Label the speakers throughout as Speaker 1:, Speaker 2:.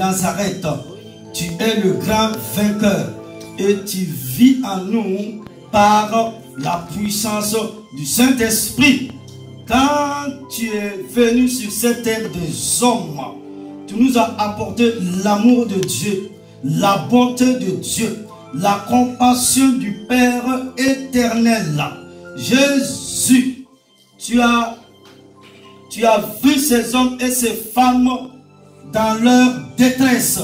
Speaker 1: Nazareth. Tu es le grand vainqueur et tu vis en nous par la puissance du Saint-Esprit. Quand tu es venu sur cette terre des hommes, tu nous as apporté l'amour de Dieu, la bonté de Dieu, la compassion du Père éternel. Jésus, tu as vu ces hommes et ces femmes dans leur détresse,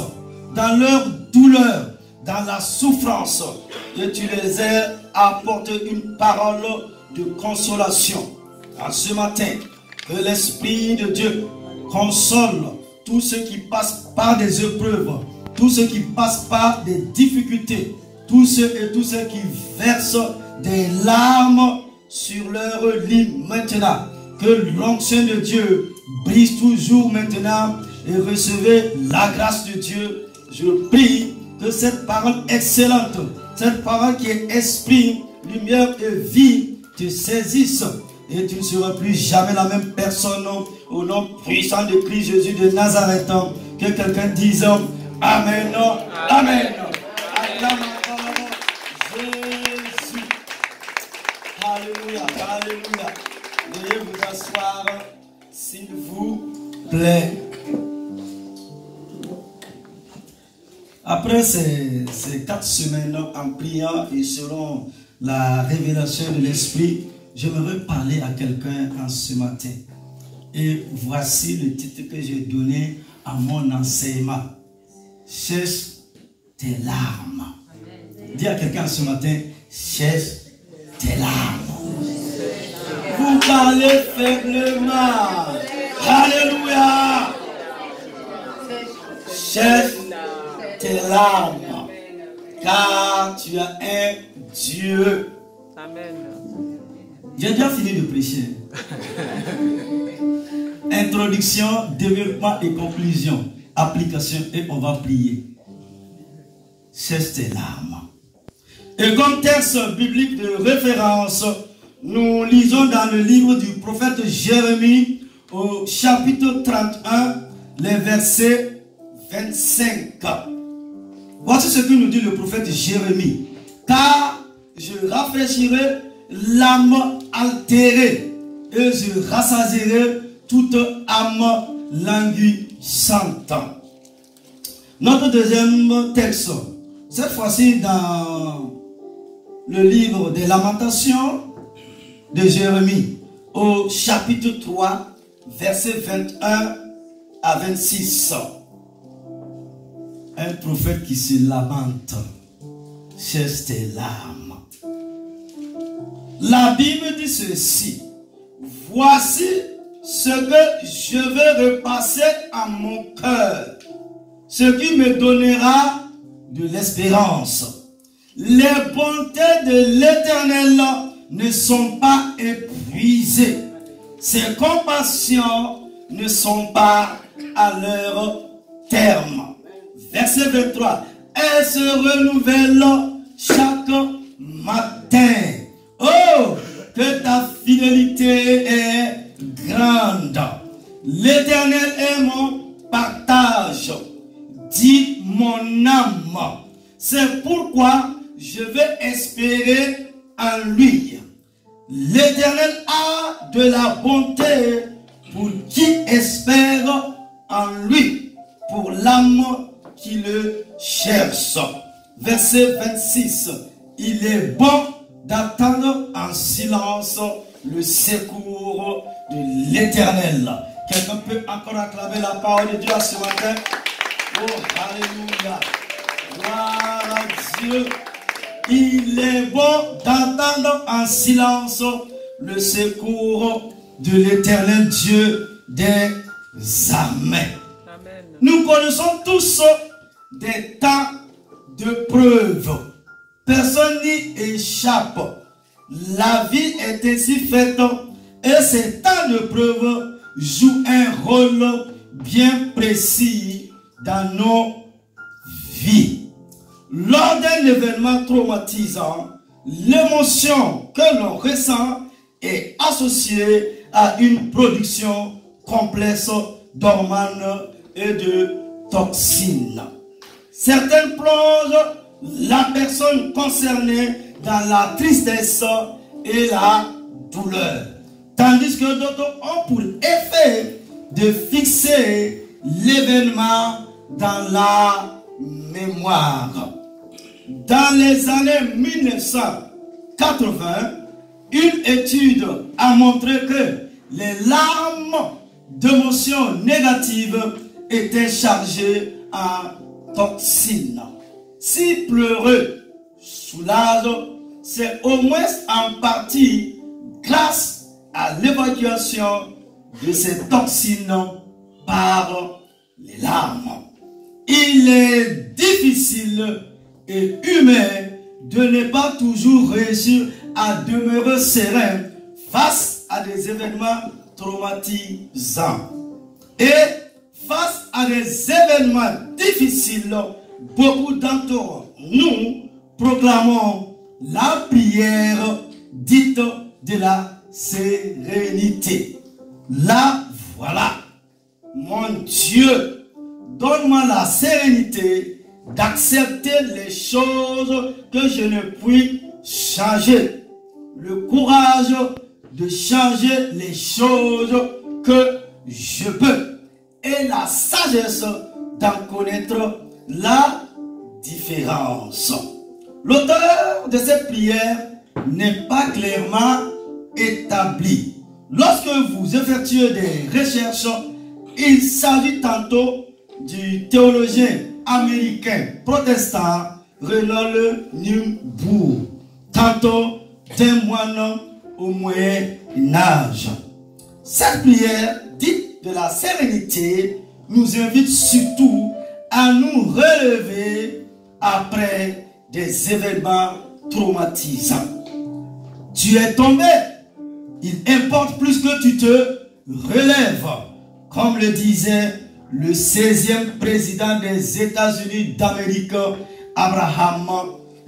Speaker 1: dans leur douleur, dans la souffrance, et tu les as apporté une parole de consolation. En ce matin, que l'Esprit de Dieu console tous ceux qui passent par des épreuves, tous ceux qui passent par des difficultés, tous ceux qui versent des larmes sur leur lit maintenant. Que l'onction de Dieu brise toujours maintenant et recevez la grâce de Dieu. Je prie que cette parole excellente, cette parole qui est esprit, lumière et vie, te saisisse et tu ne seras plus jamais la même personne. Au nom puissant de Christ Jésus de Nazareth, que quelqu'un dise Amen, Amen. Jésus. Alléluia, alléluia. Veuillez vous asseoir, s'il vous plaît. Après ces 4 semaines en priant et selon la révélation de l'Esprit, j'aimerais parler à quelqu'un en ce matin. Et voici le titre que j'ai donné à mon enseignement. Cherche tes larmes. Dis à quelqu'un ce matin, cherche tes larmes. Vous parlez faiblement. Alléluia. Cherche tes larmes. Car tu as un Dieu.
Speaker 2: Amen.
Speaker 1: J'ai déjà fini de prêcher. Introduction, développement et conclusion. Application et on va prier. Cherche tes larmes. Et comme texte biblique de référence, nous lisons dans le livre du prophète Jérémie au chapitre 31, les versets 25. Voici ce que nous dit le prophète Jérémie. Car je rafraîchirai l'âme altérée et je rassasierai toute âme languissante. Notre deuxième texte, cette fois-ci dans le livre des Lamentations de Jérémie, au chapitre 3, versets 21 à 26. Un prophète qui se lamente, cherche tes larmes. La Bible dit ceci: voici ce que je vais repasser à mon cœur, ce qui me donnera de l'espérance. Les bontés de l'Éternel ne sont pas épuisées. Ses compassions ne sont pas à leur terme. Verset 23. Elles se renouvellent chaque matin. Oh, que ta fidélité est grande. L'Éternel est mon partage, dit mon âme. C'est pourquoi je vais espérer en lui. L'Éternel a de la bonté pour qui espère en lui, pour l'âme qui le cherche. Verset 26. Il est bon d'attendre en silence le secours de l'Éternel. Quelqu'un peut encore acclamer la parole de Dieu à ce matin? Oh, alléluia. Gloire à Dieu. Il est bon d'attendre en silence le secours de l'Éternel Dieu des armées.
Speaker 2: Amen.
Speaker 1: Nous connaissons tous des temps de preuve. Personne n'y échappe. La vie est ainsi faite et ces temps de preuve jouent un rôle bien précis dans nos vies. Lors d'un événement traumatisant, l'émotion que l'on ressent est associée à une production complexe d'hormones et de toxines. Certaines plongent la personne concernée dans la tristesse et la douleur. Tandis que d'autres ont pour effet de fixer l'événement dans la mémoire. Dans les années 1980, une étude a montré que les larmes d'émotions négatives étaient chargées en toxines. Si pleurer soulage, c'est au moins en partie grâce à l'évacuation de ces toxines par les larmes. Il est difficile et humain de ne pas toujours réussir à demeurer serein face à des événements traumatisants. Et face à des événements difficiles, beaucoup d'entre nous proclamons la prière dite de la sérénité. La voilà. Mon Dieu, donne-moi la sérénité d'accepter les choses que je ne puis changer. Le courage de changer les choses que je peux. Et la sagesse d'en connaître la différence. L'auteur de cette prière n'est pas clairement établi. Lorsque vous effectuez des recherches, il s'agit tantôt du théologien américain protestant Renold Niebuhr, tantôt d'un moine au Moyen Âge. Cette prière dite de la sérénité nous invite surtout à nous relever après des événements traumatisants. Tu es tombé, il importe plus que tu te relèves, comme le disait le 16e président des États-Unis d'Amérique, Abraham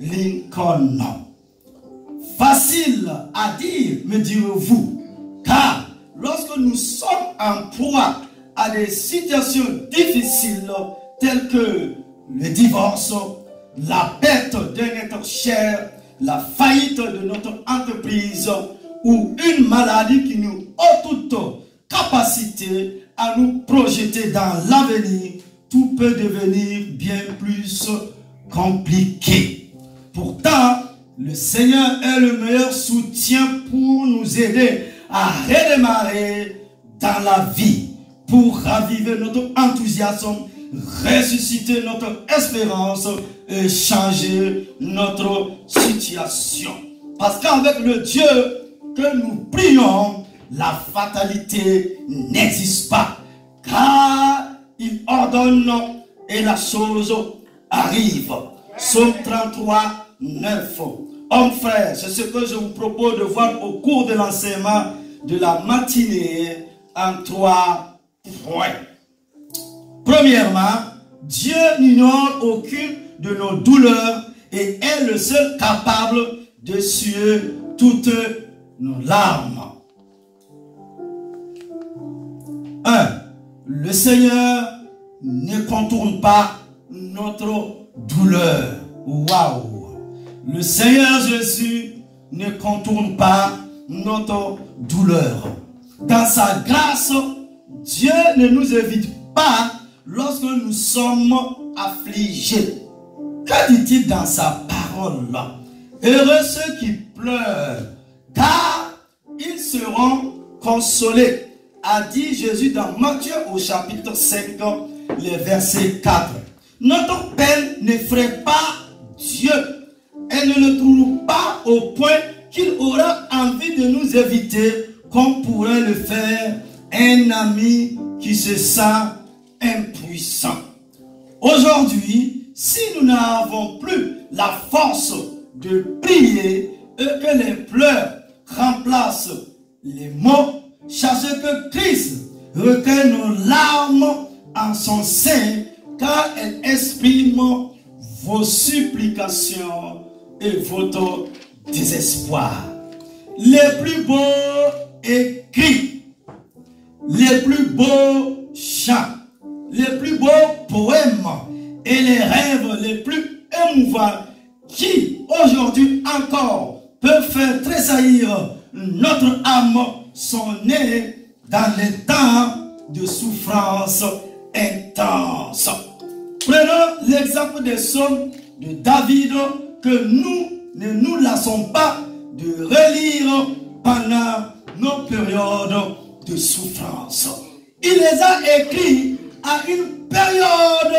Speaker 1: Lincoln. Facile à dire, me direz-vous, car lorsque nous sommes en proie à des situations difficiles telles que le divorce, la perte d'un être cher, la faillite de notre entreprise ou une maladie qui nous a toute capacité à nous projeter dans l'avenir, tout peut devenir bien plus compliqué. Pourtant, le Seigneur est le meilleur soutien pour nous aider à redémarrer dans la vie, pour raviver notre enthousiasme, ressusciter notre espérance et changer notre situation. Parce qu'avec le Dieu que nous prions, la fatalité n'existe pas, car il ordonne et la chose arrive. Psaume 33, 9. Hommes frères, c'est ce que je vous propose de voir au cours de l'enseignement de la matinée en 3 points. Premièrement, Dieu n'ignore aucune de nos douleurs et est le seul capable de suer toutes nos larmes. 1. Le Seigneur ne contourne pas notre douleur. Waouh! Le Seigneur Jésus ne contourne pas notre douleur. Dans sa grâce, Dieu ne nous évite pas lorsque nous sommes affligés. Que dit-il dans sa parole? Heureux ceux qui pleurent, car ils seront consolés, a dit Jésus dans Matthieu au chapitre 5, le verset 4. Notre peine n'effraie pas Dieu. Elle ne le trouve pas au point qu'il aura envie de nous éviter, comme pourrait le faire un ami qui se sent impuissant. Aujourd'hui, si nous n'avons plus la force de prier et que les pleurs remplacent les mots, sachez que Christ recueille nos larmes en son sein, car elle exprime vos supplications et votre désespoir. Les plus beaux écrits, les plus beaux chants, les plus beaux poèmes et les rêves les plus émouvants qui, aujourd'hui encore, peuvent faire tressaillir notre âme sont nés dans les temps de souffrance intense. Prenons l'exemple des psaumes de David que nous ne nous lassons pas de relire pendant nos périodes de souffrance. Il les a écrits à une période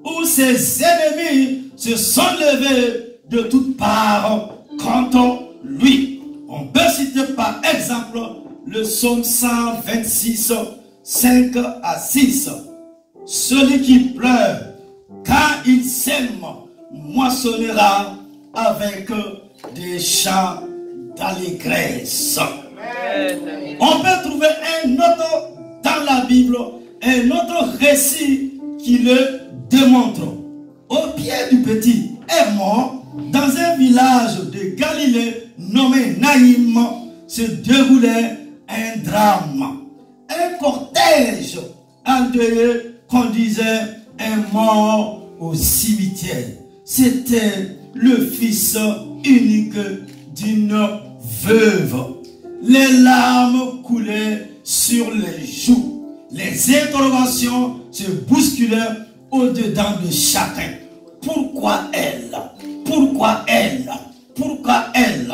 Speaker 1: où ses ennemis se sont levés de toutes parts contre lui. On peut citer par exemple le psaume 126, 5 à 6. Celui qui pleure, quand il sème, moissonnera avec des chants d'allégresse. On peut trouver un autre dans la Bible, un autre récit qui le démontre. Au pied du petit Hermon, dans un village de Galilée nommé Naïm, se déroulait un drame. Un cortège endeuillé conduisait un mort au cimetière. C'était le fils unique d'une veuve. Les larmes coulaient sur les joues. Les interrogations se bousculaient au-dedans de chacun. Pourquoi elle? Pourquoi elle? Pourquoi elle?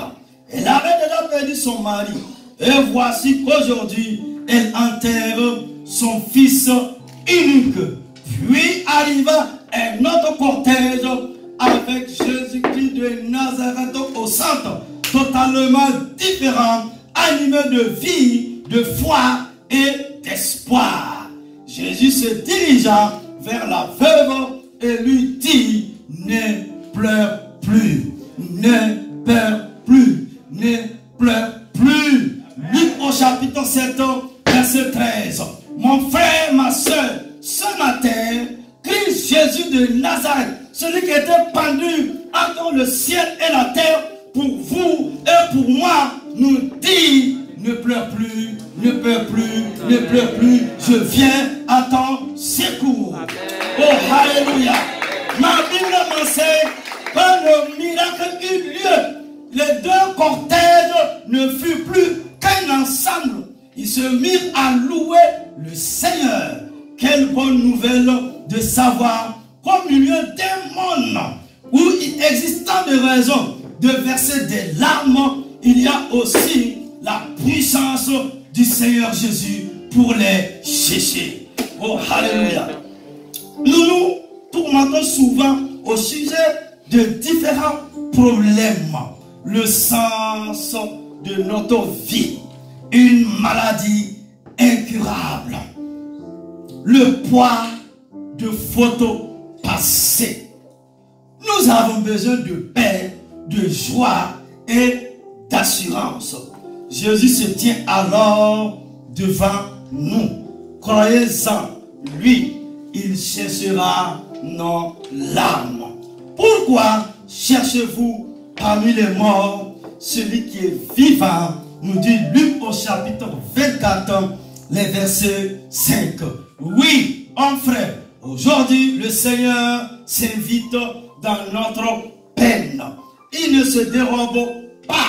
Speaker 1: Elle avait déjà perdu son mari. Et voici qu'aujourd'hui, elle enterre son fils unique. Puis arriva un autre cortège avec Jésus-Christ de Nazareth au centre, totalement différent, animé de vie, de foi et d'espoir. Jésus se dirigea vers la veuve et lui dit: ne pleure plus, ne pleure plus, ne pleure plus. Luc au chapitre 7, verset 13. Mon frère, ma soeur, ce matin, Christ Jésus de Nazareth, celui qui était pendu entre le ciel et la terre, pour vous et pour moi, nous dit: ne pleure plus, ne pleure plus, ne pleure plus, je viens à ton secours. Amen. Oh, alléluia. Ma Bible m'enseigne que le miracle eut lieu. Les deux cortèges ne furent plus qu'un ensemble. Ils se mirent à louer le Seigneur. Quelle bonne nouvelle de savoir qu'au milieu d'un monde où il existe tant de raisons de verser des larmes, il y a aussi la puissance du Seigneur Jésus pour les chercher. Oh, alléluia. Nous nous tourmentons souvent au sujet de différents problèmes. Le sens de notre vie, une maladie incurable, le poids de photos passées. Nous avons besoin de paix, de joie et d'assurance. Jésus se tient alors devant nous. Croyez-en, lui, il cherchera nos larmes. Pourquoi cherchez-vous parmi les morts celui qui est vivant? Nous dit Luc au chapitre 24, les versets 5. Oui, mon frère, aujourd'hui le Seigneur s'invite dans notre peine. Il ne se dérobe pas.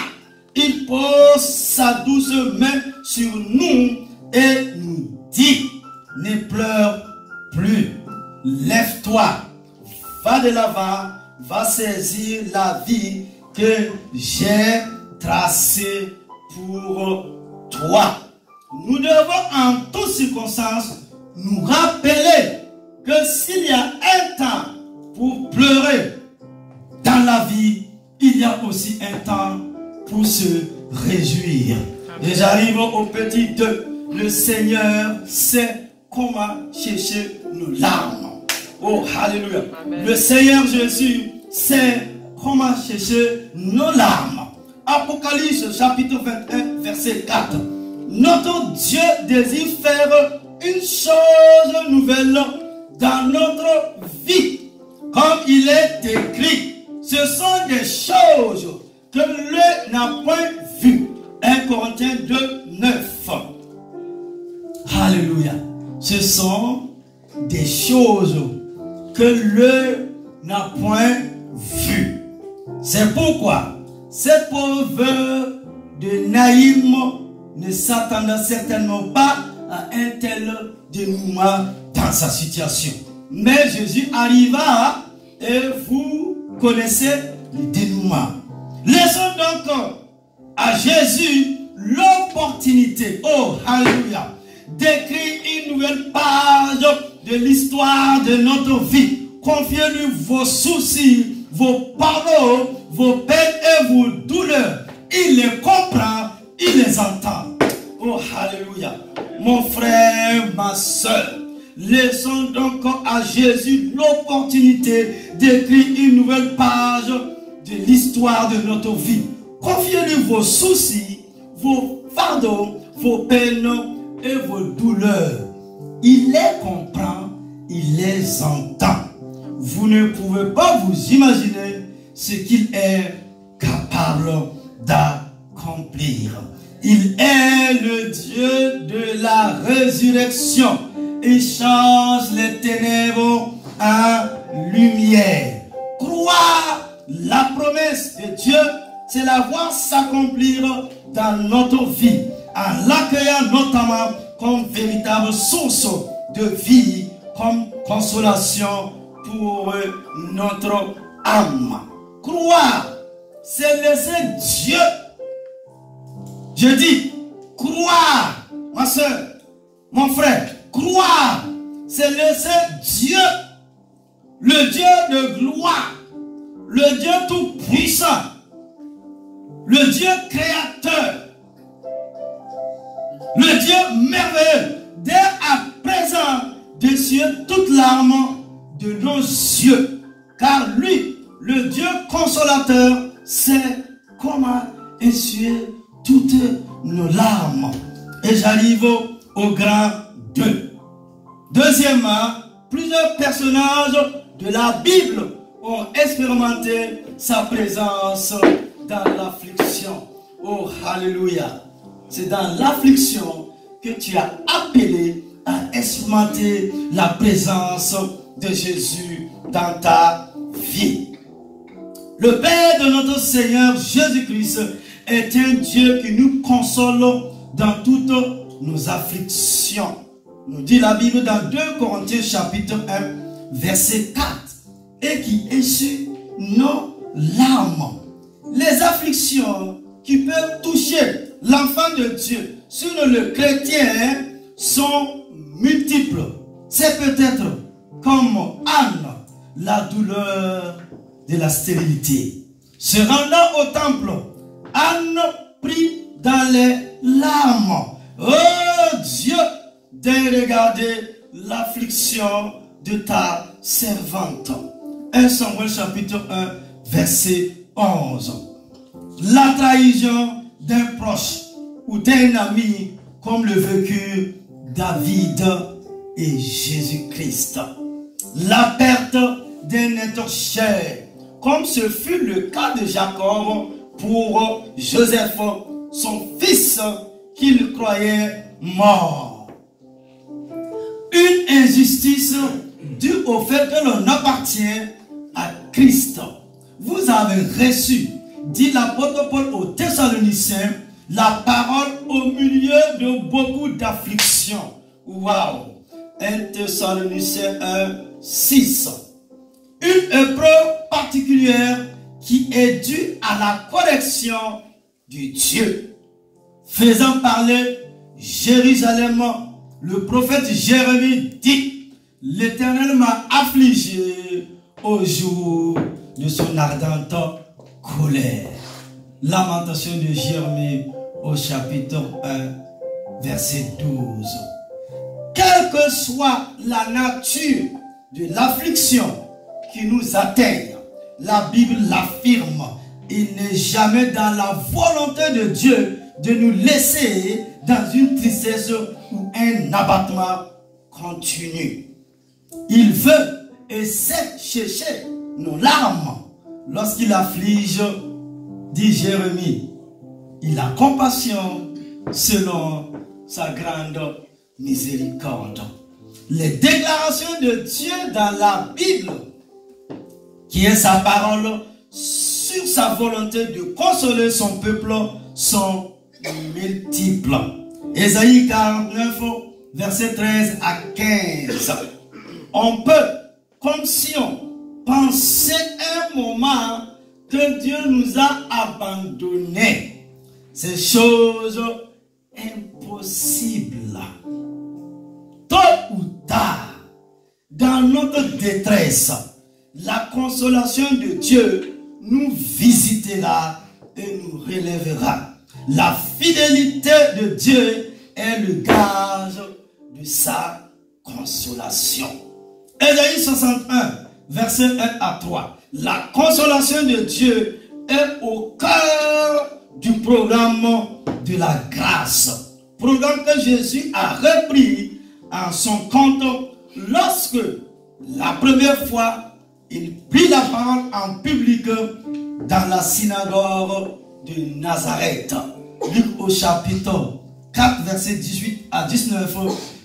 Speaker 1: Il pose sa douce main sur nous et nous dit: ne pleure plus. Lève-toi, va de l'avant, va saisir la vie que j'ai tracée pour toi. Nous devons en toutes circonstances nous rappeler que s'il y a un temps pour pleurer dans la vie, il y a aussi un temps pour se réjouir. Et j'arrive au petit 2. Le Seigneur sait comment chercher nos larmes. Oh, alléluia. Amen. Le Seigneur Jésus sait comment chercher nos larmes. Apocalypse chapitre 21, verset 4. Notre Dieu désire faire une chose nouvelle dans notre vie. Comme il est écrit, ce sont des choses que l'œil n'a point vues. 1 Corinthiens 2, 9. Alléluia. Ce sont des choses que l'œil n'a point vu. C'est pourquoi cette pauvre de Naïm ne s'attendait certainement pas à un tel dénouement dans sa situation. Mais Jésus arriva et vous connaissez le dénouement. Laissons donc à Jésus l'opportunité, oh alléluia, d'écrire une nouvelle page de l'histoire de notre vie. Confiez-lui vos soucis, vos paroles, vos peines et vos douleurs. Il les comprend, il les entend. Oh alléluia. Mon frère, ma soeur, laissons donc à Jésus l'opportunité d'écrire une nouvelle page de l'histoire de notre vie. Confiez-lui vos soucis, vos fardeaux, vos peines et vos douleurs. Il les comprend, il les entend. Vous ne pouvez pas vous imaginer ce qu'il est capable d'accomplir. Il est le Dieu de la résurrection. Il change les ténèbres en lumière. Croire la promesse de Dieu, c'est la voir s'accomplir dans notre vie, en l'accueillant notamment comme véritable source de vie, comme consolation pour notre âme. Croire, c'est laisser Dieu. Je dis, croire, ma soeur, mon frère, croire, c'est laisser Dieu, le Dieu de gloire, le Dieu tout-puissant, le Dieu créateur, le Dieu merveilleux, dès à présent d'essuyer toute larme de nos yeux, car lui, le Dieu consolateur, sait comment essuyer toutes nos larmes. Et j'arrive au grand 2. Deuxièmement, plusieurs personnages de la Bible ont expérimenté sa présence dans l'affliction. Oh, alléluia. C'est dans l'affliction que tu as appelé à expérimenter la présence de Jésus dans ta vie. Le Père de notre Seigneur Jésus-Christ est un Dieu qui nous console dans toutes nos afflictions. Nous dit la Bible dans 2 Corinthiens chapitre 1 verset 4, et qui essuie nos larmes. Les afflictions qui peuvent toucher l'enfant de Dieu sur le chrétien sont multiples. C'est peut-être comme Anne, la douleur de la stérilité. Se rendant au temple, Anne prit dans les larmes. Oh Dieu, de regarder l'affliction de ta servante. 1 Samuel chapitre 1 verset 11. La trahison d'un proche ou d'un ami comme le vécu David et Jésus-Christ. La perte d'un être cher comme ce fut le cas de Jacob pour Joseph, son fils qu'il croyait mort. Une injustice due au fait que l'on appartient à Christ. Vous avez reçu, dit l'apôtre Paul aux Thessaloniciens, la parole au milieu de beaucoup d'afflictions. Waouh! 1 Thessaloniciens 1, 6. Une épreuve particulière qui est due à la correction de Dieu. Faisant parler Jérusalem, le prophète Jérémie dit: l'Éternel m'a affligé au jour de son ardente colère. Lamentation de Jérémie au chapitre 1, verset 12. Quelle que soit la nature de l'affliction qui nous atteigne, la Bible l'affirme, il n'est jamais dans la volonté de Dieu de nous laisser dans une tristesse ou un abattement continu. Il veut et sait chercher nos larmes lorsqu'il afflige, dit Jérémie. Il a compassion selon sa grande miséricorde. les déclarations de Dieu dans la Bible, qui est sa parole, sur sa volonté de consoler son peuple, sont multiples. Ésaïe 49, verset 13 à 15. On peut, comme si on pensait un moment que Dieu nous a abandonnés. C'est chose impossible. Tôt ou tard, dans notre détresse, la consolation de Dieu nous visitera et nous relèvera. La fidélité de Dieu est le gage de sa consolation. Ésaïe 61, verset 1 à 3. La consolation de Dieu est au cœur du programme de la grâce. Programme que Jésus a repris en son compte lorsque la première fois il prit la parole en public dans la synagogue de Nazareth. Luc au chapitre 4, verset 18 à 19,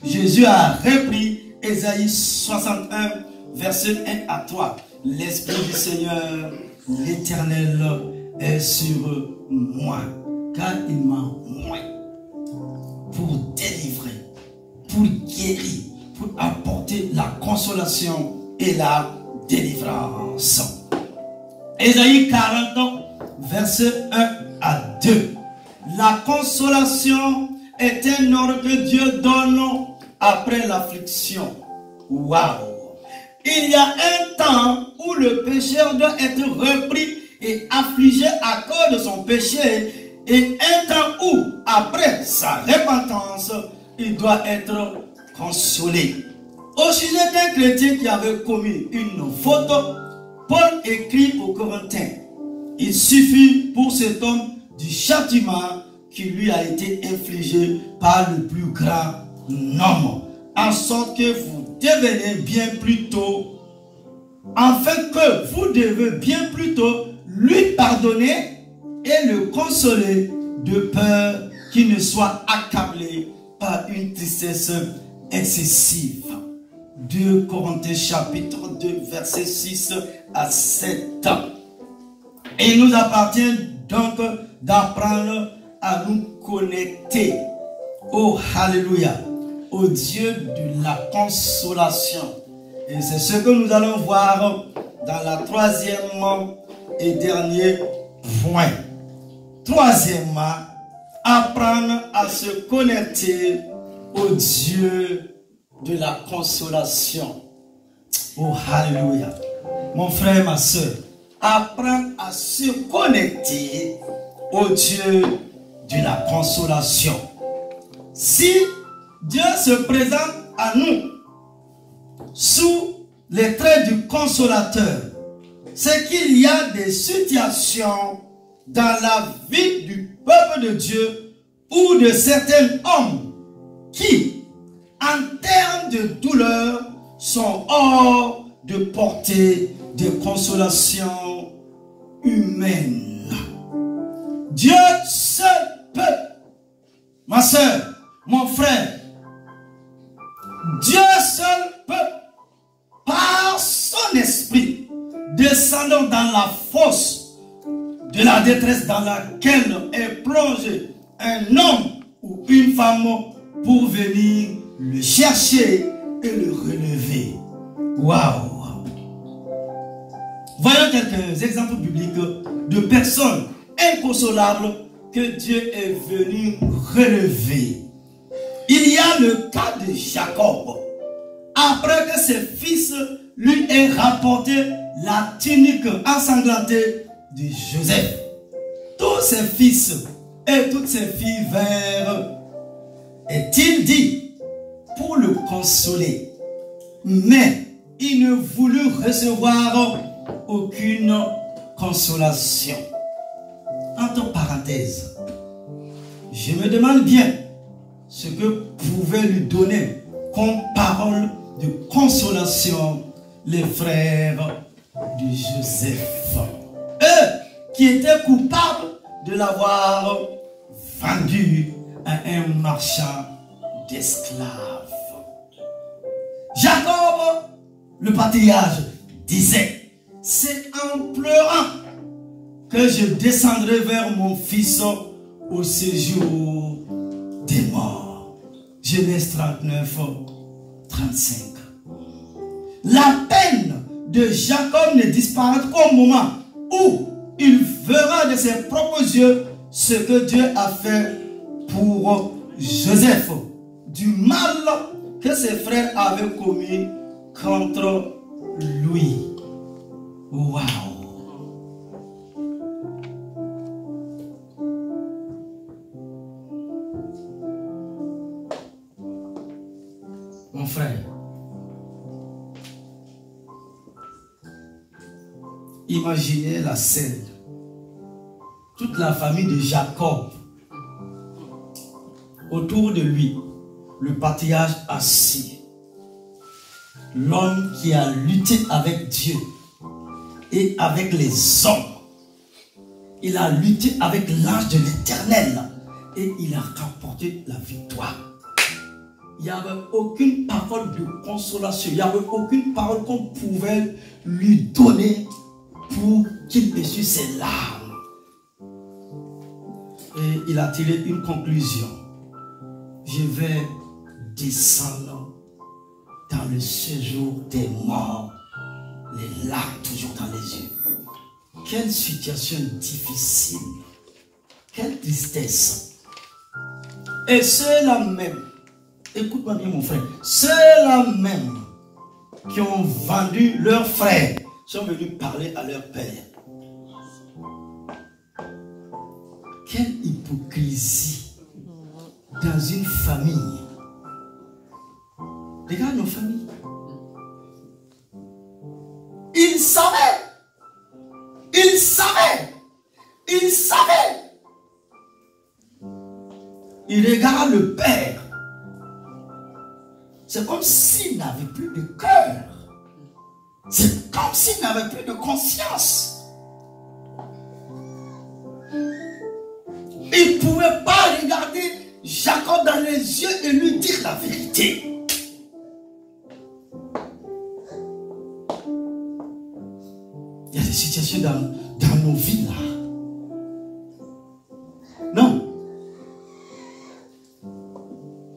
Speaker 1: Jésus a repris Ésaïe 61, verset 1 à 3. L'Esprit du Seigneur, l'Éternel, est sur moi, car il m'a oint pour délivrer, pour guérir, pour apporter la consolation et la délivrance. Ésaïe 40, verset 1 à 2. La consolation est un ordre que Dieu donne après l'affliction. Waouh! Il y a un temps où le pécheur doit être repris et affligé à cause de son péché, et un temps où, après sa repentance, il doit être consolé. Au sujet d'un chrétien qui avait commis une faute, Paul écrit aux Corinthiens: il suffit pour cet homme du châtiment qui lui a été infligé par le plus grand nombre, en sorte que vous devenez bien plus tôt, afin que vous devez bien plus tôt lui pardonner et le consoler, de peur qu'il ne soit accablé par une tristesse excessive. 2 Corinthiens chapitre 2 verset 6 à 7. Et il nous appartient donc d'apprendre à nous connecter, oh Alléluia, au Dieu de la consolation. Et c'est ce que nous allons voir dans la troisième et dernier point. Troisièmement, apprendre à se connecter au Dieu de la consolation. Oh Alléluia. Mon frère, ma soeur, apprendre à se connecter au Dieu de la consolation. Si Dieu se présente à nous sous les traits du consolateur, c'est qu'il y a des situations dans la vie du peuple de Dieu ou de certains hommes qui, en termes de douleur, sont hors de portée de consolation humaine. Dieu seul peut, ma soeur, mon frère, Dieu seul peut, par son esprit, descendant dans la fosse de la détresse dans laquelle est plongé un homme ou une femme, pour venir le chercher et le relever. Waouh! Voyons quelques exemples bibliques de personnes inconsolables que Dieu est venu relever. Il y a le cas de Jacob. Après que ses fils lui aient rapporté la tunique ensanglantée de Joseph, tous ses fils et toutes ses filles vinrent, est-il dit, pour le consoler. Mais il ne voulut recevoir aucune consolation. Entre parenthèses, je me demande bien ce que pouvaient lui donner comme parole de consolation les frères de Joseph. Eux qui étaient coupables de l'avoir vendu à un marchand d'esclaves. Jacob, le patriarche, disait, c'est en pleurant que je descendrai vers mon fils au séjour des morts. Genèse 39, 35. La peine de Jacob ne disparaîtra qu'au moment où il verra de ses propres yeux ce que Dieu a fait pour Joseph, du mal que ses frères avaient commis contre lui. Waouh! Mon frère, imaginez la scène. Toute la famille de Jacob autour de lui, le patriarche assis, l'homme qui a lutté avec Dieu et avec les hommes. Il a lutté avec l'ange de l'Éternel et il a remporté la victoire. Il n'y avait aucune parole de consolation, il n'y avait aucune parole qu'on pouvait lui donner pour qu'il essuie ses larmes. Et il a tiré une conclusion. Je vais descendre dans le séjour des morts, les larmes toujours dans les yeux. Quelle situation difficile, quelle tristesse. Et ceux-là même, écoute-moi bien mon frère, ceux-là même qui ont vendu leurs frères sont venus parler à leur père. Quelle hypocrisie dans une famille. Regarde nos familles. Ils savaient. Ils savaient. Ils savaient. Ils regardent le père. C'est comme s'il n'avait plus de cœur. C'est comme s'il n'avait plus de conscience. Il ne pouvait pas regarder Jacob dans les yeux et lui dire la vérité. Il y a des situations dans nos vies là. Non.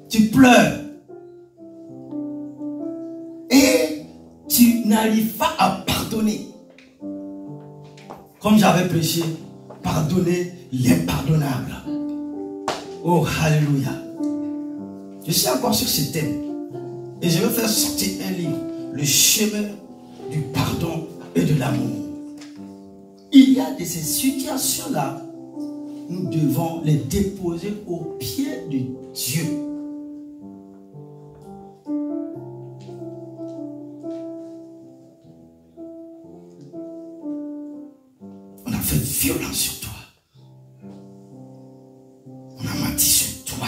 Speaker 1: Tu pleures. Et tu n'arrives pas à pardonner. Comme j'avais prêché, pardonner l'impardonnable. Oh, alléluia. Je suis encore sur ce thème. Et je vais faire sortir un livre. Le chemin du pardon et de l'amour. Il y a de ces situations-là, nous devons les déposer aux pieds de Dieu. On a fait violence sur toi. On a menti sur toi.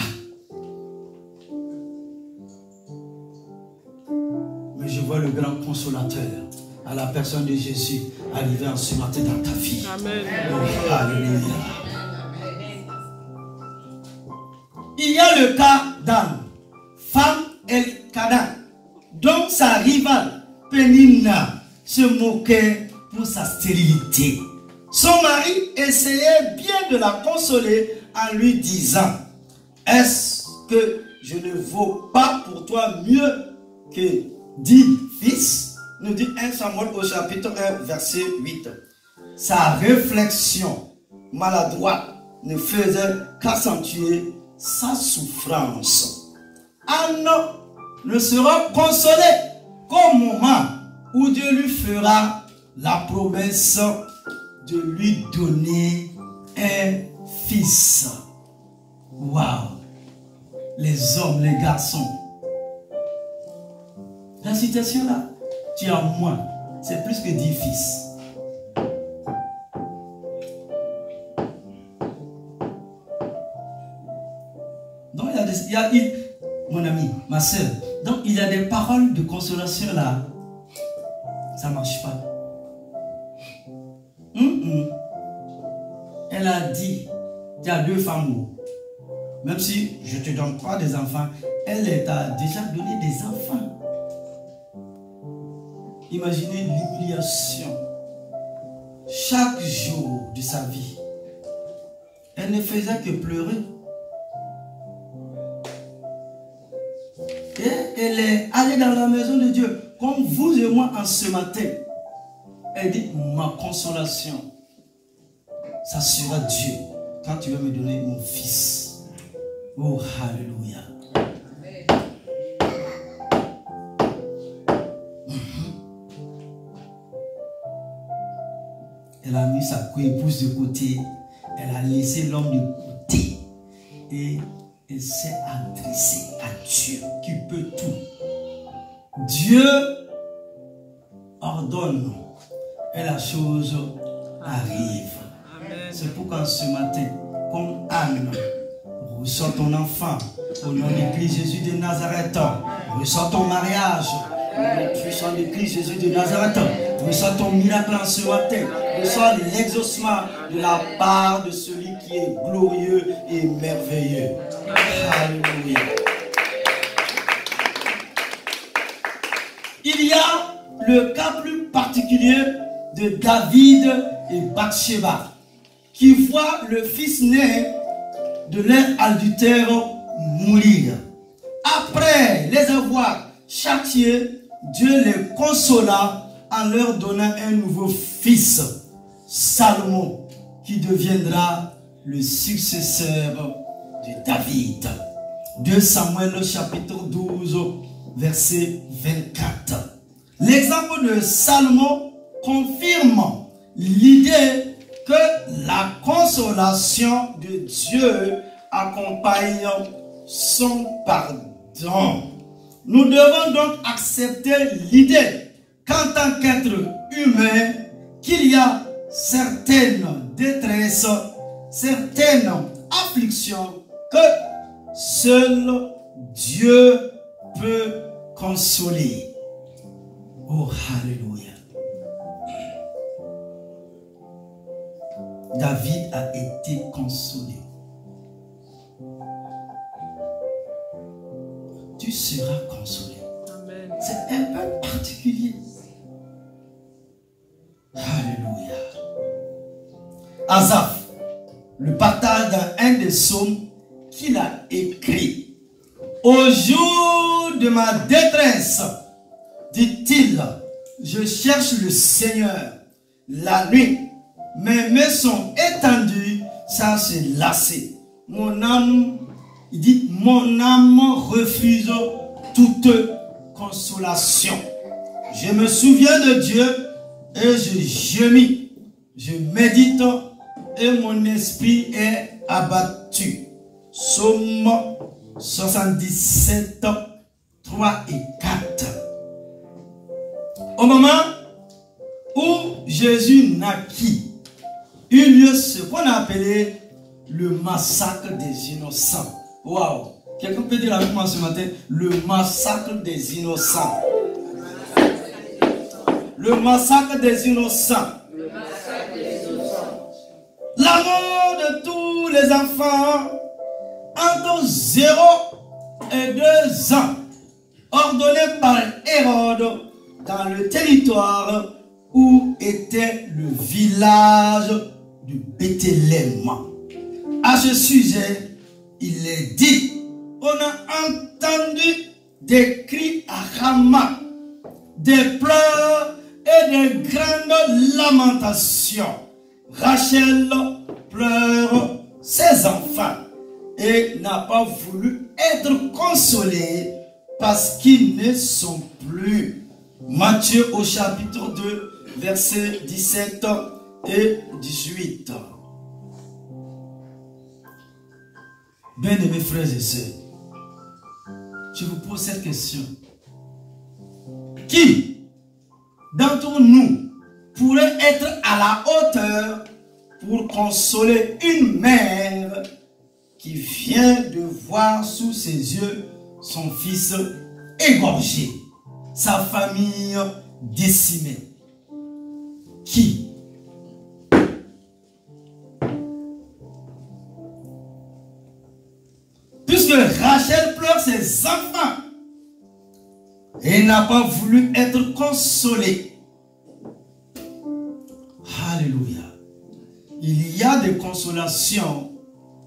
Speaker 1: Mais je vois le grand consolateur à la personne de Jésus arriver en ce matin dans ta vie. Amen. Oh, alléluia. Il y a le cas d'Anne, femme El-Kana, dont sa rivale Pénina se moquait pour sa stérilité. Son mari essayait bien de la consoler en lui disant: est-ce que je ne vaux pas pour toi mieux que 10 fils? Nous dit 1 Samuel au chapitre 1 verset 8. Sa réflexion maladroite ne faisait qu'accentuer sa souffrance. Anne ne sera consolée qu'au moment où Dieu lui fera la promesse de lui donner un fils. Waouh! Les hommes, les garçons. La situation là, tu as moins, c'est plus que 10 fils. Donc mon ami, ma soeur, donc il y a des paroles de consolation là, ça ne marche pas. Elle a dit, tu as 2 femmes, même si je ne te donne pas des enfants, elle t'a déjà donné des enfants. Imaginez l'humiliation. Chaque jour de sa vie, elle ne faisait que pleurer. Et elle est allée dans la maison de Dieu, comme vous et moi en ce matin. Elle dit, ma consolation, ça sera Dieu quand tu vas me donner mon fils. Oh, alléluia. Elle a mis sa co-épouse de côté. Elle a laissé l'homme de côté. Et elle s'est adressée à Dieu qui peut tout. Dieu ordonne et la chose arrive. C'est pourquoi ce matin, comme Anne, reçois ton enfant au nom de Christ Jésus de Nazareth. Reçois ton mariage au nom puissant de Christ Jésus de Nazareth. Reçois ton miracle en ce matin. Reçois l'exaucement de la part de celui qui est glorieux et merveilleux. Alléluia. Il y a le cas plus particulier de David et Bathsheba, qui voient le fils né de leur adultère mourir. Après les avoir châtiés, Dieu les consola en leur donnant un nouveau fils, Salomon, qui deviendra le successeur de David. 2 Samuel chapitre 12, verset 24. L'exemple de Salomon confirme l'idée que la consolation de Dieu accompagne son pardon. Nous devons donc accepter l'idée qu'en tant qu'être humain, qu'il y a certaines détresses, certaines afflictions que seul Dieu peut consoler. Oh, alléluia. David a été consolé. Tu seras consolé. C'est un peu particulier. Alléluia. Asaph, le partage dans un des psaumes qu'il a écrit. Au jour de ma détresse, dit-il, je cherche le Seigneur. La nuit, mes mains sont étendues, ça s'est lassé. Mon âme, il dit, mon âme refuse toute consolation. Je me souviens de Dieu et je gémis. Je médite et mon esprit est abattu. Psaume 77, 3 et 4. Au moment où Jésus naquit, il y eut ce qu'on a appelé le massacre des innocents. Waouh! Quelqu'un peut dire avec moi ce matin, le massacre des innocents. Le massacre des innocents. La mort de tous les enfants entre 0 et 2 ans, ordonné par Hérode dans le territoire où était le village de Bethléem. À ce sujet, il est dit, on a entendu des cris à Rama, des pleurs et de grandes lamentations. Rachel pleure ses enfants et n'a pas voulu être consolée parce qu'ils ne sont plus. Matthieu au chapitre 2, versets 17 et 18. Bien-aimés frères et sœurs, je vous pose cette question. Qui d'entre nous pourrait être à la hauteur pour consoler une mère qui vient de voir sous ses yeux son fils égorgé, sa famille décimée? Qui? Puisque Rachel pleure ses enfants et n'a pas voulu être consolé. Alléluia. Il y a des consolations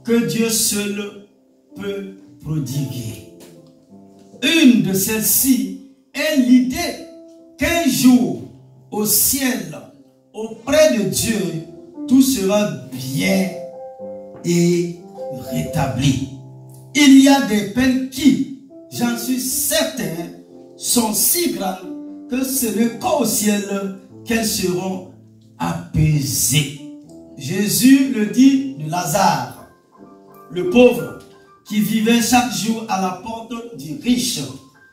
Speaker 1: que Dieu seul peut prodiguer. Une de celles-ci est l'idée qu'un jour, au ciel, auprès de Dieu, tout sera bien et rétabli. Il y a des peines qui, j'en suis certain, sont si grandes que ce n'est qu'au ciel qu'elles seront apaisées. Jésus le dit de Lazare, le pauvre, qui vivait chaque jour à la porte du riche,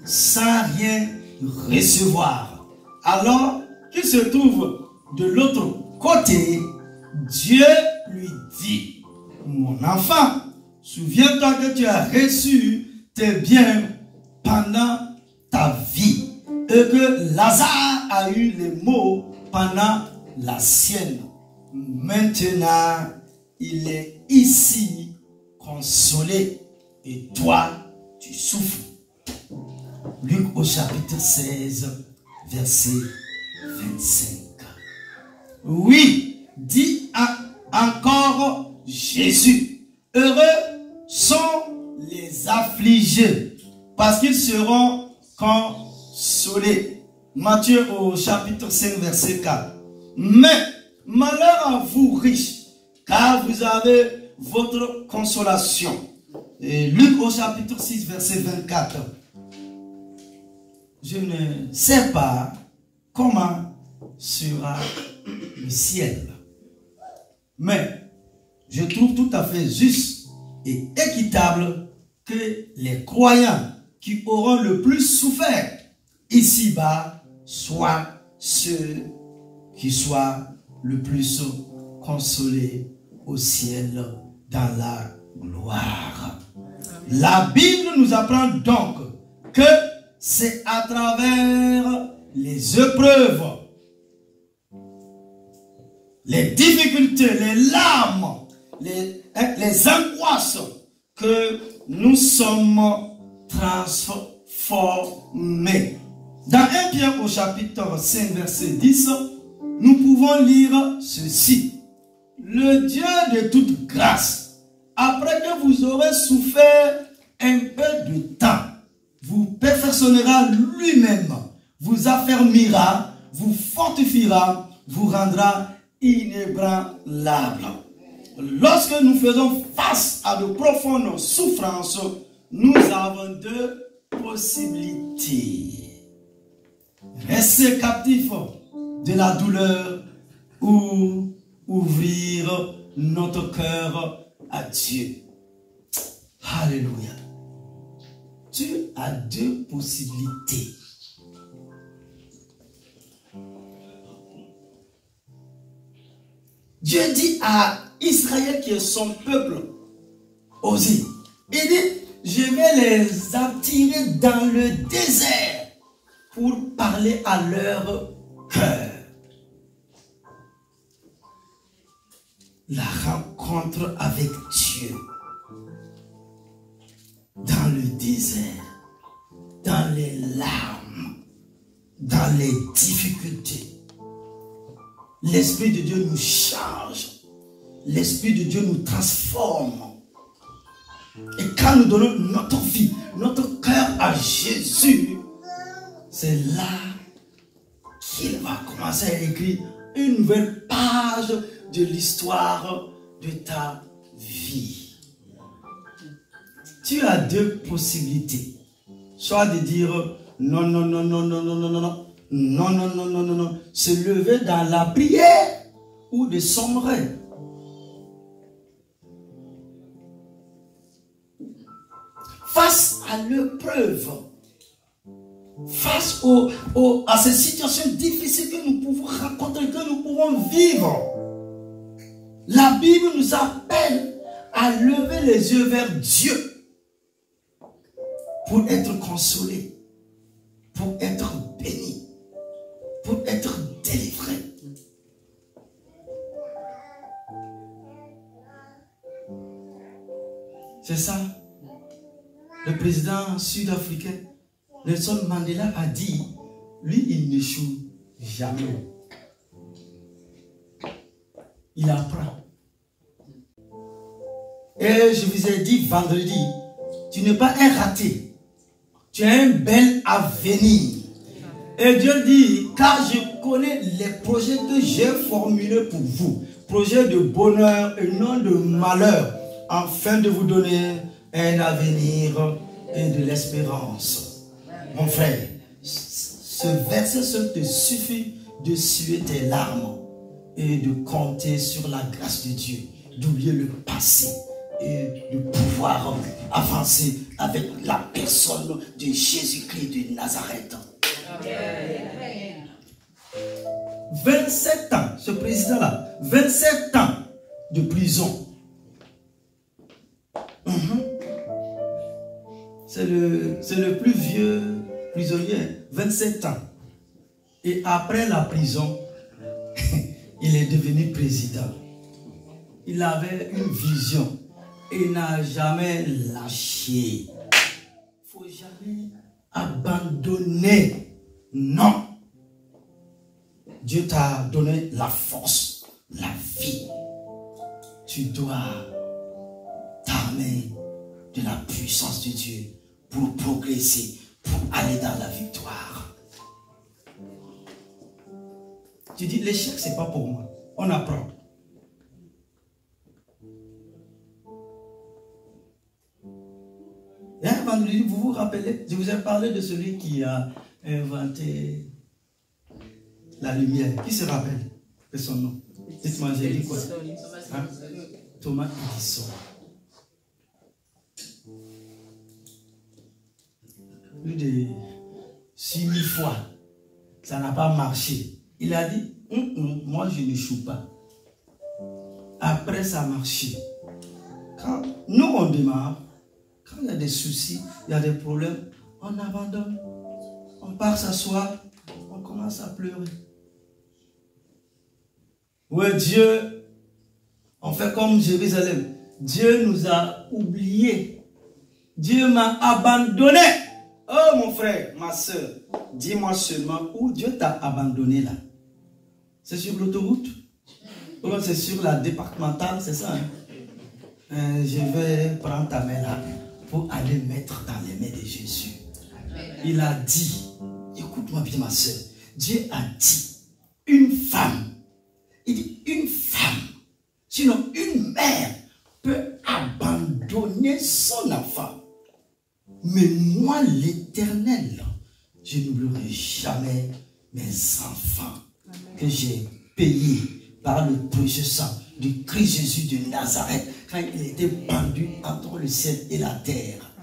Speaker 1: sans rien recevoir. Alors qu'il se trouve de l'autre côté, Dieu lui dit, mon enfant, souviens-toi que tu as reçu tes biens pendant ta vie et que Lazare a eu les maux pendant la sienne. Maintenant, il est ici consolé et toi, tu souffres. Luc au chapitre 16, verset 25. Oui, dit encore Jésus, heureux sont les affligés, parce qu'ils seront consolés. Matthieu au chapitre 5, verset 4. Mais malheur à vous riches, car vous avez votre consolation. Et Luc au chapitre 6, verset 24. Je ne sais pas comment sera le ciel, mais je trouve tout à fait juste et équitable que les croyants qui auront le plus souffert ici-bas soient ceux qui soient le plus consolés au ciel dans la gloire. La Bible nous apprend donc que c'est à travers les épreuves, les difficultés, les larmes, les angoisses que nous sommes transformés. Dans 1 Pierre au chapitre 5, verset 10, nous pouvons lire ceci. Le Dieu de toute grâce, après que vous aurez souffert un peu de temps, vous perfectionnera lui-même, vous affermira, vous fortifiera, vous rendra inébranlable. Lorsque nous faisons face à de profondes souffrances, nous avons deux possibilités. Rester captif de la douleur ou ouvrir notre cœur à Dieu. Alléluia. Tu as deux possibilités. Dieu dit à Israël qui est son peuple, Osée, il dit, je vais les attirer dans le désert pour parler à leur cœur. La rencontre avec Dieu dans le désert, dans les larmes, dans les difficultés. L'Esprit de Dieu nous charge. L'Esprit de Dieu nous transforme. Et quand nous donnons notre vie, notre cœur à Jésus, c'est là qu'il va commencer à écrire une nouvelle page de l'histoire de ta vie. Tu as deux possibilités. Soit de dire non, non, non, non, non, non, non, non, non. Non, non, non, non, non, non. Se lever dans la prière ou de sombrer. Face à l'épreuve, face à ces situations difficiles que nous pouvons rencontrer, que nous pouvons vivre, la Bible nous appelle à lever les yeux vers Dieu pour être consolés, pour être bénis, pour être délivré. C'est ça. Le président sud-africain Nelson Mandela a dit, lui, il n'échoue jamais. Il apprend. Et je vous ai dit vendredi, tu n'es pas un raté. Tu as un bel avenir. Et Dieu dit, car je connais les projets que j'ai formulés pour vous. Projets de bonheur et non de malheur, afin de vous donner un avenir et de l'espérance. Mon frère, ce verset seul te suffit de suer tes larmes et de compter sur la grâce de Dieu, d'oublier le passé et de pouvoir avancer avec la personne de Jésus-Christ de Nazareth. 27 ans, ce président-là, 27 ans de prison. C'est le plus vieux prisonnier, 27 ans. Et après la prison, il est devenu président. Il avait une vision. Il n'a jamais lâché. Il ne faut jamais abandonner. Non. Dieu t'a donné la force, la vie. Tu dois t'armer de la puissance de Dieu pour progresser, pour aller dans la victoire. Tu dis, l'échec, ce n'est pas pour moi. On apprend. Et un vendredi, vous vous rappelez, je vous ai parlé de celui qui a inventé la lumière. Qui se rappelle de son nom? Dites-moi, j'ai dit quoi? Hein? Thomas Edison. Plus de 6000 fois, ça n'a pas marché. Il a dit, moi je n'échoue pas. Après ça a marché. Quand nous on démarre, quand il y a des soucis, il y a des problèmes, on abandonne. On part s'asseoir, on commence à pleurer. Ouais, Dieu, on fait comme Jérusalem. Dieu nous a oubliés. Dieu m'a abandonné. Oh mon frère, ma soeur, dis-moi seulement où Dieu t'a abandonné là. C'est sur l'autoroute? Ou c'est sur la départementale, c'est ça? Hein? Je vais prendre ta main là pour aller mettre dans les mains de Jésus. Il a dit, écoute-moi bien ma soeur, Dieu a dit, une femme, il dit une femme, sinon une mère peut abandonner son enfant. Mais moi, l'Éternel, je n'oublierai jamais mes enfants que j'ai payés par le précieux sang du Christ Jésus de Nazareth quand il était pendu entre le ciel et la terre.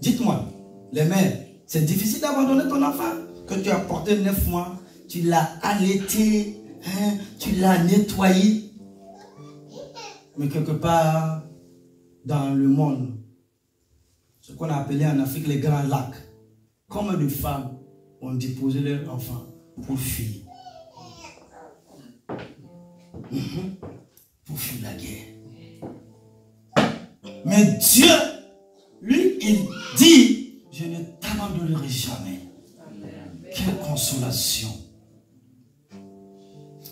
Speaker 1: Dites-moi, les mères, c'est difficile d'abandonner ton enfant que tu as porté 9 mois, tu l'as allaité, hein, tu l'as nettoyé. Mais quelque part, dans le monde, ce qu'on a appelé en Afrique les grands lacs, combien de femmes ont déposé leurs enfants pour fuir? Pour fuir la guerre. Mais Dieu, lui, il dit, je ne t'abandonnerai jamais. Quelle consolation.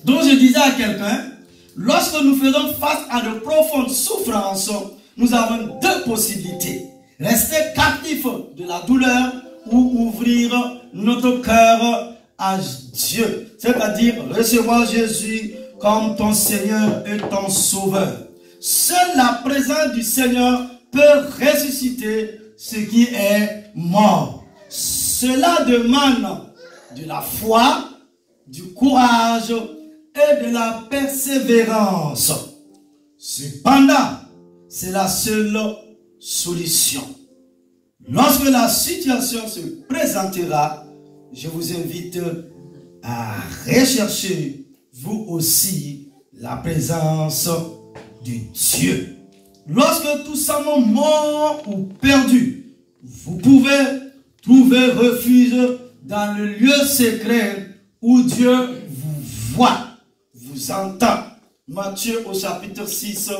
Speaker 1: Donc je disais à quelqu'un, lorsque nous faisons face à de profondes souffrances, nous avons 2 possibilités. Rester captif de la douleur ou ouvrir notre cœur à Dieu. C'est-à-dire recevoir Jésus comme ton Seigneur et ton Sauveur. Seule la présence du Seigneur peut ressusciter ce qui est mort. Cela demande de la foi, du courage et de la persévérance. Cependant, c'est la seule solution. Lorsque la situation se présentera, je vous invite à rechercher vous aussi la présence de Dieu. Lorsque tout semble mort ou perdu, vous pouvez trouver refuge dans le lieu secret où Dieu vous voit, vous entend. Matthieu au chapitre 6,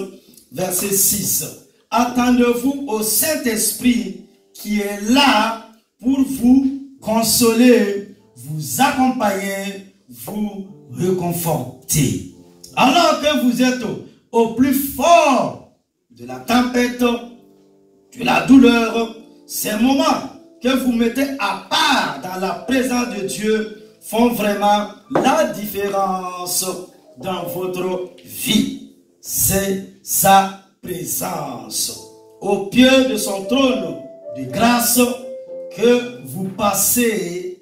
Speaker 1: verset 6. Attendez-vous au Saint-Esprit qui est là pour vous consoler, vous accompagner, vous réconforter. Alors que vous êtes au plus fort de la tempête, de la douleur, ces moments que vous mettez à part dans la présence de Dieu font vraiment la différence dans votre vie. C'est sa présence au pied de son trône de grâce que vous passez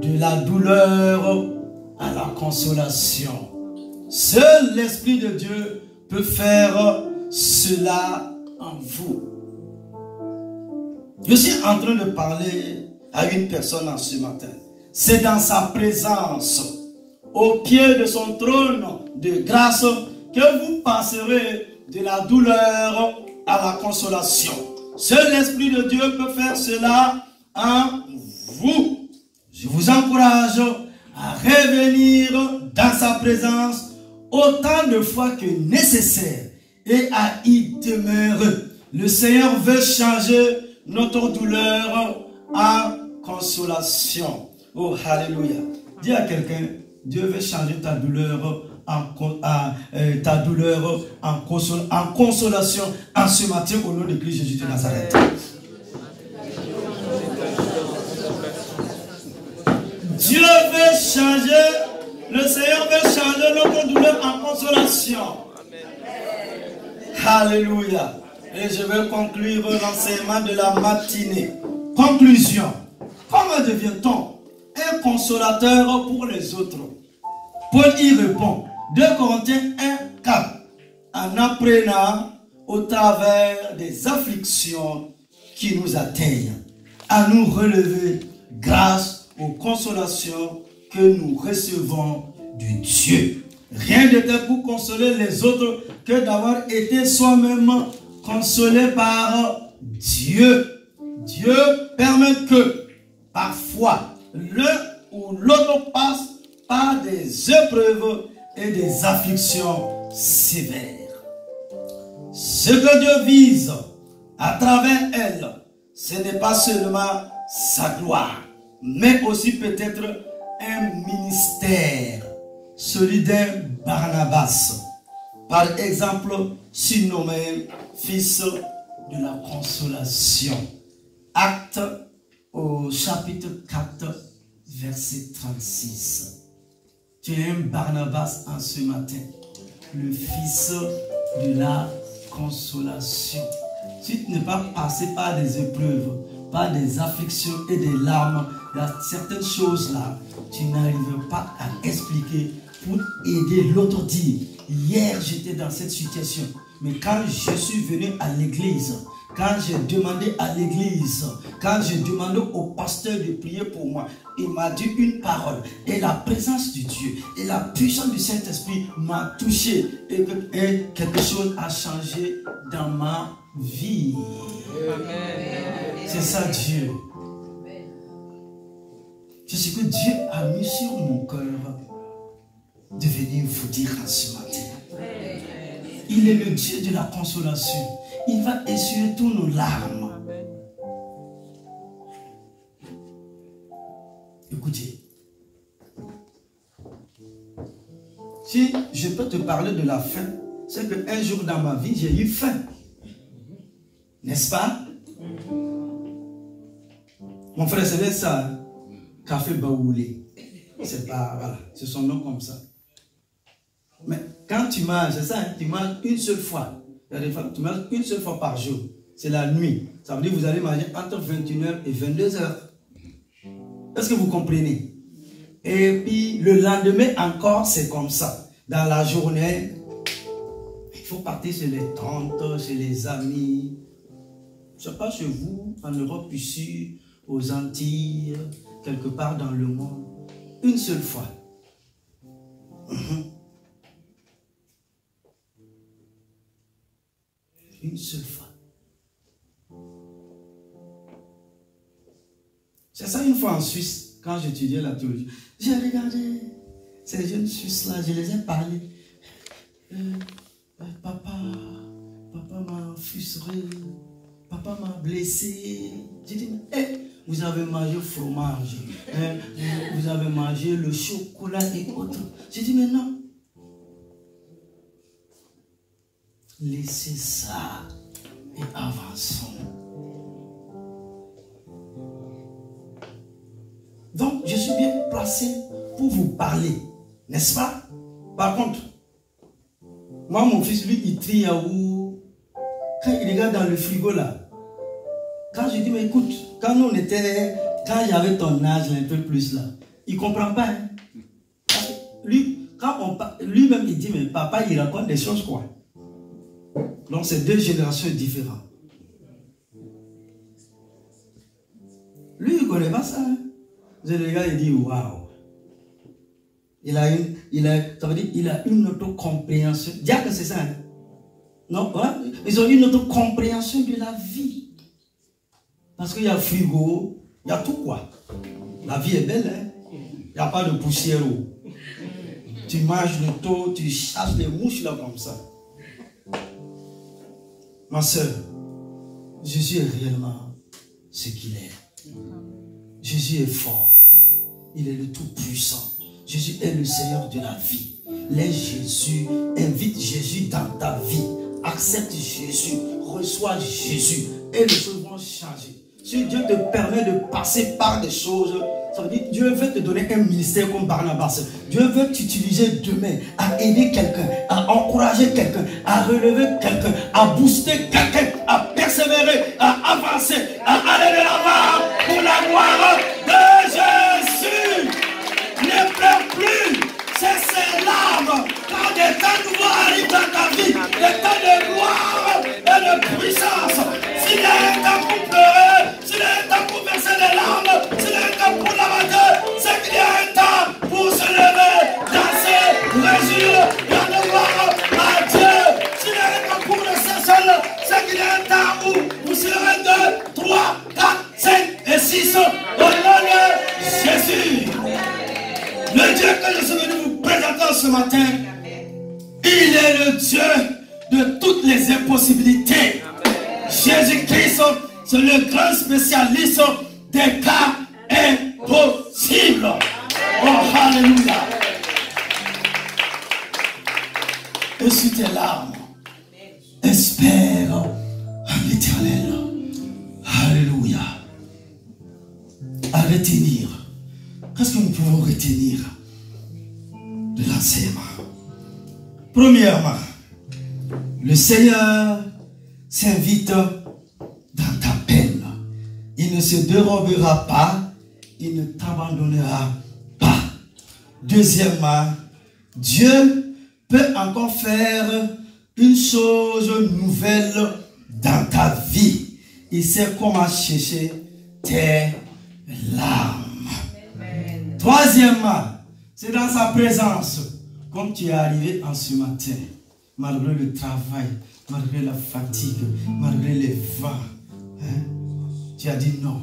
Speaker 1: de la douleur à la consolation. Seul l'Esprit de Dieu peut faire cela en vous. Je suis en train de parler à une personne en ce matin. C'est dans sa présence, au pied de son trône de grâce, que vous passerez de la douleur à la consolation. Seul l'Esprit de Dieu peut faire cela en vous. Je vous encourage à revenir dans sa présence autant de fois que nécessaire et à y demeurer. Le Seigneur veut changer notre douleur en consolation. Oh, alléluia. Dis à quelqu'un, Dieu veut changer ta douleur en consolation en ce matin au nom de Christ Jésus de Nazareth. Dieu veut changer, le Seigneur veut changer notre douleur en consolation. Alléluia. Et je vais conclure l'enseignement de la matinée. Conclusion. Comment devient-on un consolateur pour les autres? Paul y répond. 2 Corinthiens 1:4. En apprenant au travers des afflictions qui nous atteignent, à nous relever grâce aux consolations que nous recevons de Dieu. Rien de tel pour consoler les autres que d'avoir été soi-même consolé par Dieu. Dieu permet que parfois l'un ou l'autre passe par des épreuves et des afflictions sévères. Ce que Dieu vise à travers elles, ce n'est pas seulement sa gloire, mais aussi peut-être un ministère, celui d'un Barnabas, par exemple surnommé fils de la consolation. Acte au chapitre 4, verset 36. Tu es un Barnabas en ce matin, le fils de la consolation. Si tu n'es pas passé par des épreuves, par des afflictions et des larmes, il y a certaines choses là, tu n'arrives pas à expliquer pour aider l'autre. Dire, hier j'étais dans cette situation, mais quand je suis venu à l'église, quand j'ai demandé à l'église, quand j'ai demandé au pasteur de prier pour moi, il m'a dit une parole. Et la présence de Dieu et la puissance du Saint-Esprit m'a touché. Et quelque chose a changé dans ma vie. C'est ça Dieu. C'est ce que Dieu a mis sur mon cœur de venir vous dire en ce matin. Il est le Dieu de la consolation. Il va essuyer tous nos larmes. Écoutez, si je peux te parler de la faim, c'est qu'un jour dans ma vie, j'ai eu faim. N'est-ce pas? Mon frère, c'est ça. Café baoulé. C'est pas, voilà, c'est son nom comme ça. Mais quand tu manges, c'est ça, hein, tu manges une seule fois. Tu manges une seule fois par jour. C'est la nuit. Ça veut dire que vous allez manger entre 21h et 22h. Est-ce que vous comprenez? Et puis le lendemain encore, c'est comme ça. Dans la journée, il faut partir chez les tantes, chez les amis. Je ne sais pas chez vous, en Europe ici, aux Antilles, quelque part dans le monde. Une seule fois. Une seule fois. C'est ça une fois en Suisse, quand j'étudiais la théologie. J'ai regardé ces jeunes Suisses-là, je les ai parlé. Papa m'a frustré. Papa papa m'a blessé. J'ai dit, mais vous avez mangé le fromage, vous avez mangé le chocolat et autres. J'ai dit, mais non. Laissez ça et avançons. Donc, je suis bien placé pour vous parler, n'est-ce pas? Par contre, moi, mon fils, lui, il trie à où? Quand il regarde dans le frigo, là, quand je dis, mais écoute, quand nous on était, quand j'avais ton âge, un peu plus, là, il ne comprend pas. Hein? Lui, lui-même, il dit, mais papa, il raconte des choses, quoi. Donc, c'est deux générations différentes. Lui, il ne connaît pas ça. Hein? Le gars, il dit, waouh. Il a une auto-compréhension. Dis que c'est ça. Hein? Non, hein? Ils ont une auto-compréhension de la vie. Parce qu'il y a frigo, il y a tout quoi. La vie est belle, hein? Il n'y a pas de poussière. Tu manges le taux, tu chasses les mouches là comme ça. Ma soeur, Jésus est réellement ce qu'il est. Jésus est fort. Il est le Tout-Puissant. Jésus est le Seigneur de la vie. Laisse Jésus, invite Jésus dans ta vie. Accepte Jésus, reçois Jésus et les choses vont changer. Si Dieu te permet de passer par des choses, ça veut dire que Dieu veut te donner un ministère comme Barnabas. Dieu veut t'utiliser demain à aider quelqu'un, à encourager quelqu'un, à relever quelqu'un, à booster quelqu'un, à persévérer, à avancer, à aller de l'avant pour la gloire de Jésus. Ne pleure plus, c'est ses larmes. Quand des temps nouveaux arrivent dans ta vie, des temps de gloire et de puissance. S'il y a un temps pour pleurer, s'il y a un temps pour verser des larmes, s'il y a un temps pour lamenter, c'est qu'il y a un temps pour se lever, danser, réjouir, rendre gloire à Dieu. S'il y a un temps pour rester seul, c'est qu'il y a un temps où vous serez 2, 3, 4, 5 et 6 au nom de Jésus. Le Dieu que je suis venu vous présenter ce matin, il est le Dieu de toutes les impossibilités. Jésus-Christ, c'est le grand spécialiste des cas impossibles. Oh, alléluia. Et sur tes larmes, espère en l'Éternel. Alléluia. À retenir. Qu'est-ce que nous pouvons retenir de l'enseignement? Premièrement, le Seigneur s'invite dans ta peine. Il ne se dérobera pas, il ne t'abandonnera pas. Deuxièmement, Dieu peut encore faire une chose nouvelle dans ta vie. Il sait comment chercher tes larmes. Troisièmement, c'est dans sa présence, comme tu es arrivé en ce matin, malgré le travail, malgré la fatigue, malgré les vents, hein, tu as dit non,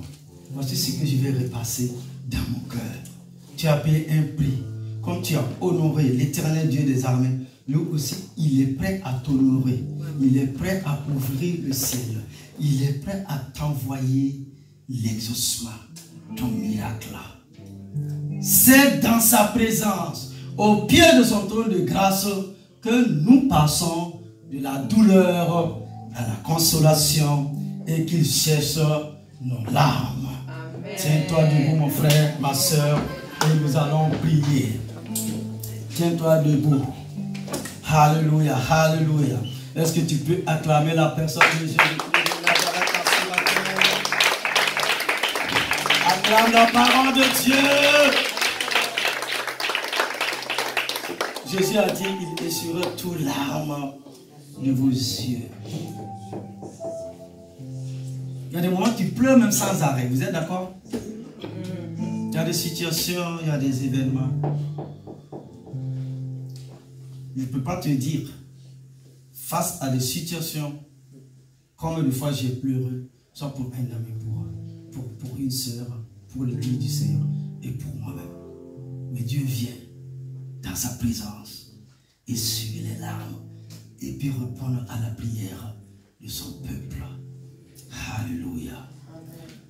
Speaker 1: voici ce que je vais repasser dans mon cœur. Tu as payé un prix, comme tu as honoré l'Éternel Dieu des armées, lui aussi, il est prêt à t'honorer, il est prêt à ouvrir le ciel, il est prêt à t'envoyer l'exaucement, ton miracle. C'est dans sa présence, au pied de son trône de grâce, que nous passons de la douleur à la consolation et qu'il cherche nos larmes. Tiens-toi debout, mon frère, ma soeur, et nous allons prier. Tiens-toi debout. Alléluia, alléluia. Est-ce que tu peux acclamer la personne de Jésus? Acclame la parole de Dieu. Jésus a dit, il essuiera tout larmes de vos yeux. Il y a des moments où tu pleures même sans arrêt. Vous êtes d'accord? Il y a des situations, il y a des événements. Je ne peux pas te dire, face à des situations, combien de fois j'ai pleuré, soit pour un ami, pour une sœur, pour l'église du Seigneur et pour moi-même. Mais Dieu vient dans sa présence, essuyer les larmes et puis répondre à la prière de son peuple. Alléluia.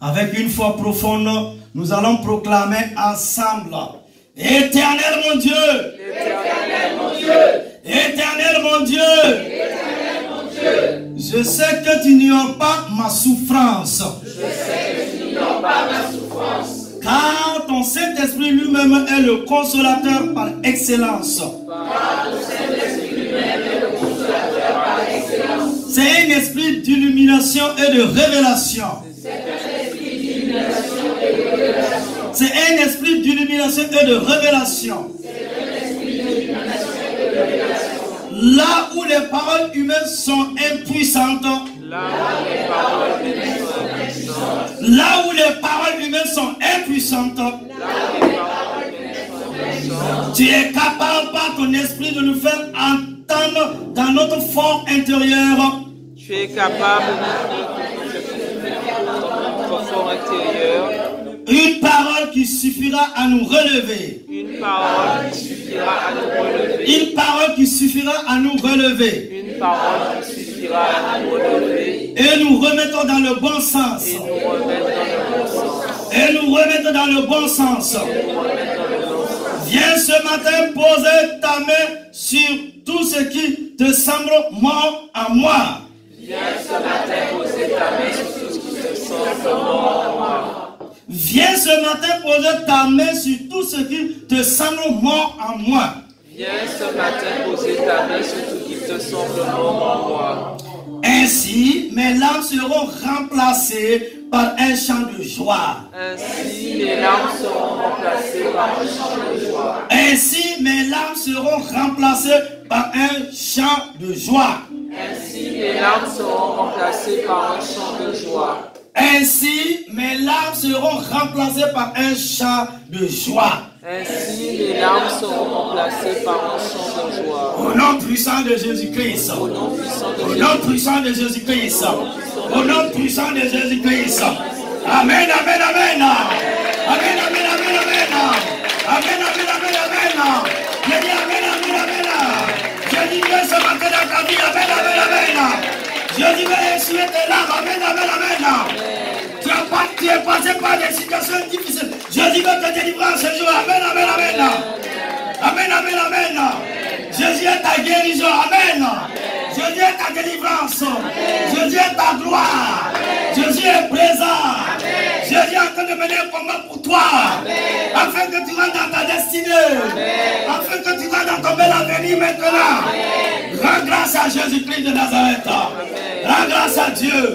Speaker 1: Avec une foi profonde, nous allons proclamer ensemble. Éternel mon Dieu. Éternel mon Dieu. Éternel mon Dieu. Éternel mon Dieu. Je sais que tu n'ignores pas ma souffrance. Je sais que tu n'ignores pas ma souffrance. Car ton Saint-Esprit lui-même est le consolateur par excellence. Car ton Saint-Esprit lui-même est le consolateur par excellence. C'est un esprit d'illumination et de révélation. C'est un esprit d'illumination et de révélation. C'est un esprit d'illumination et de révélation. Là où les paroles humaines sont impuissantes, là où les paroles humaines sont impuissantes, tu es capable par ton esprit de nous faire entendre dans notre fort intérieur.
Speaker 2: Tu es capable de notre fort intérieur.
Speaker 1: Une parole qui suffira à nous relever.
Speaker 2: Une parole qui suffira à nous relever.
Speaker 1: Une parole qui suffira à nous relever.
Speaker 2: Une parole qui suffira à nous relever.
Speaker 1: Et nous remettons dans le bon sens.
Speaker 2: Et nous remettre dans le bon sens.
Speaker 1: Et nous remettons dans le bon sens. Viens ce matin poser ta main sur tout ce qui te semble mort en moi.
Speaker 2: Viens ce matin poser ta main sur tout ce qui te semble mort en moi.
Speaker 1: Viens ce matin poser ta main sur tout ce qui te semble mort en moi.
Speaker 2: Viens ce matin poser ta main sur tout ce qui te semble mort en moi.
Speaker 1: Ainsi, mes larmes seront remplacées par un chant de joie.
Speaker 2: Ainsi, mes larmes seront remplacées par un chant de joie.
Speaker 1: Ainsi, mes larmes seront remplacées par un chant de joie.
Speaker 2: Ainsi, mes larmes seront remplacées par un chant de joie.
Speaker 1: Ainsi, mes larmes seront remplacées par un chant de joie.
Speaker 2: Ainsi, mes larmes seront remplacées par un chant de joie.
Speaker 1: Au nom puissant de Jésus-Christ.
Speaker 2: Au nom puissant de
Speaker 1: Au nom puissant de Jésus-Christ. Au nom puissant de Jésus-Christ. Amen, amen, amen. Amen, amen, amen, amen. Amen, amen, amen, amen. Je dis amen, amen, amen. Je dis viens ce matin dans ta vie. Amen, amen, amen. Je dis viens essuyer tes larmes. Amen, amen, amen. Tu es passé par des situations difficiles. Je dis que te délivrer ce jour. Amen, amen, amen. Amen, amen, amen. Jésus est ta guérison. Amen. Jésus est ta délivrance. Jésus est ta gloire. Jésus est présent. Jésus est en train de mener un combat pour toi. Afin que tu rentres dans ta destinée. Afin que tu rentres dans ton bel avenir maintenant. Rends grâce à Jésus-Christ de Nazareth. Rends grâce à Dieu.